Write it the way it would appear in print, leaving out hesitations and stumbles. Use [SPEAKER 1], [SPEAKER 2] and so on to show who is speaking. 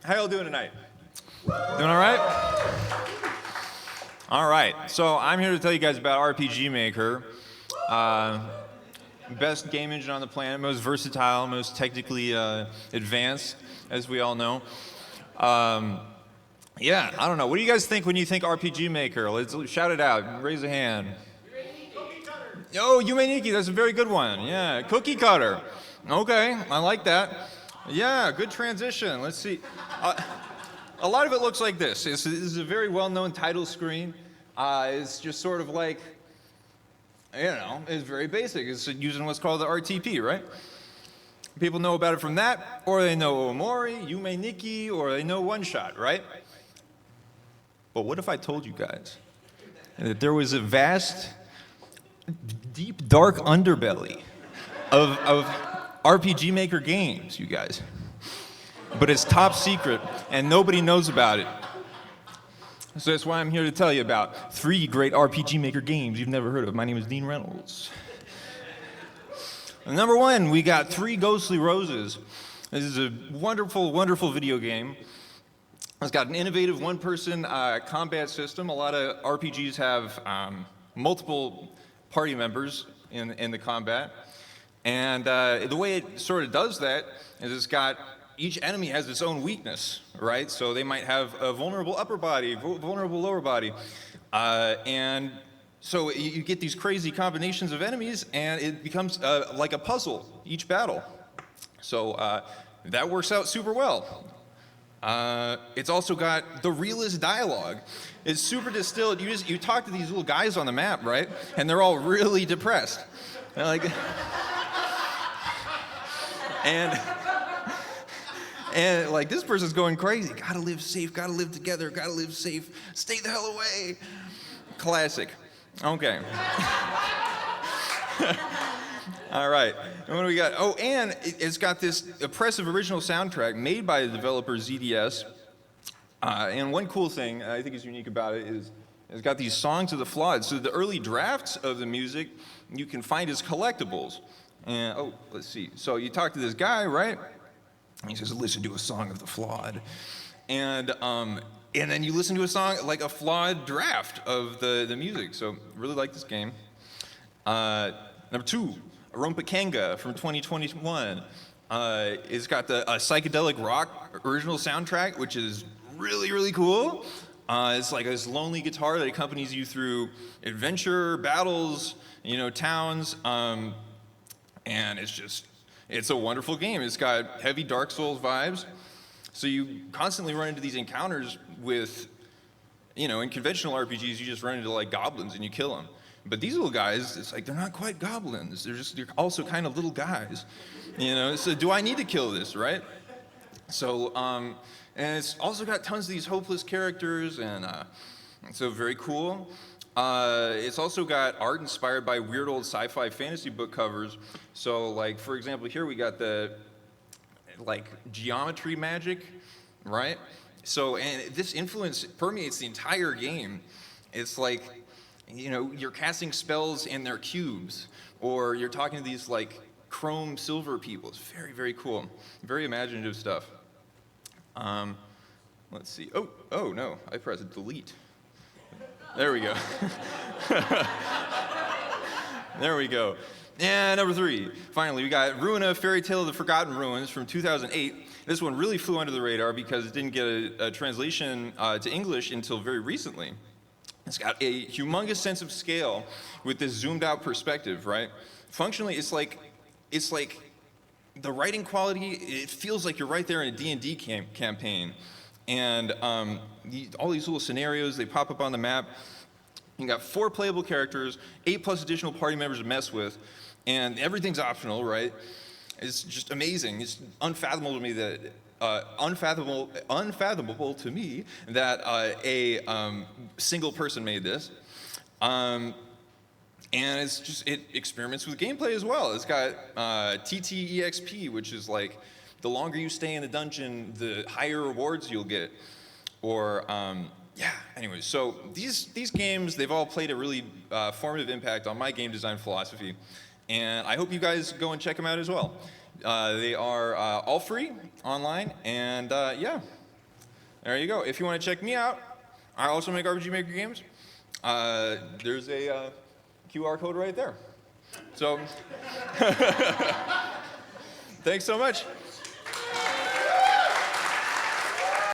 [SPEAKER 1] How y'all doing tonight? Doing all right? All right, so I'm here to tell you guys about RPG Maker. Best game engine on the planet, most versatile, most technically advanced, as we all know. Yeah, I don't know. What do you guys think when you think RPG Maker? Let's shout it out. Raise a hand. Oh, Yume that's a very good one. Yeah, Cookie Cutter. Okay, I like that. Yeah, good transition. Let's see. A lot of it looks like this. This is a very well-known title screen. It's just sort of like, you know, it's very basic. It's using what's called the RTP, right? People know about it from that, or they know Omori, Yume Nikki, or they know One Shot, right? But what if I told you guys that there was a vast, deep, dark underbelly of RPG Maker games, you guys? But it's top secret, and nobody knows about it. So that's why I'm here to tell you about 3 great RPG Maker games you've never heard of. My name is Dean Reynolds. Number 1, we got 3 Ghostly Roses. This is a wonderful, wonderful video game. It's got an innovative one-person combat system. A lot of RPGs have multiple party members in the combat. And the way it sort of does that is it's got each enemy has its own weakness, right? So they might have a vulnerable upper body, vulnerable lower body. And so you get these crazy combinations of enemies, and it becomes like a puzzle, each battle. So that works out super well. It's also got the realest dialogue. It's super distilled. You talk to these little guys on the map, right? And they're all really depressed. They're like, and like, this person's going crazy. Gotta live safe, gotta live together, gotta live safe. Stay the hell away. Classic. Okay. All right. And what do we got? Oh, and it's got this impressive original soundtrack made by the developer ZDS. And one cool thing I think is unique about it is it's got these songs of the flawed. So the early drafts of the music you can find as collectibles. And oh, let's see. So you talk to this guy, right? And he says, listen to a song of the flawed. And then you listen to a song, like a flawed draft of the music. So really like this game. Number 2, Rumpa Kanga from 2021. It's got the psychedelic rock original soundtrack, which is really, really cool. It's like this lonely guitar that accompanies you through adventure, battles, you know, towns. And it's a wonderful game. It's got heavy Dark Souls vibes. So you constantly run into these encounters with, you know, in conventional RPGs, you just run into like goblins and you kill them. But these little guys, it's like they're not quite goblins. They're also kind of little guys, you know. So do I need to kill this, right? So and it's also got tons of these hopeless characters, and so very cool. It's also got art inspired by weird old sci-fi fantasy book covers. So like, for example, here we got the like geometry magic, right? So, and this influence permeates the entire game. It's like, you know, you're casting spells and they're cubes, or you're talking to these like chrome silver people. It's very, very cool. Very imaginative stuff. Let's see. Oh no, I pressed delete. There we go. There we go. And number 3, finally, we got Ruina, Fairy Tale of the Forgotten Ruins from 2008. This one really flew under the radar because it didn't get a translation to English until very recently. It's got a humongous sense of scale with this zoomed out perspective, right? Functionally, it's like the writing quality, it feels like you're right there in a D&D campaign. And all these little scenarios, they pop up on the map. You got 4 playable characters, 8 plus additional party members to mess with, and everything's optional, right? It's just amazing. It's unfathomable to me that unfathomable to me that a single person made this. And it experiments with gameplay as well. It's got TTEXP, which is like the longer you stay in the dungeon, the higher rewards you'll get. Or yeah, anyways, so these games, they've all played a really formative impact on my game design philosophy, and I hope you guys go and check them out as well. They are all free online, and yeah, There you go. If you want to check me out, I also make RPG Maker games. There's a QR code right there. So, thanks so much.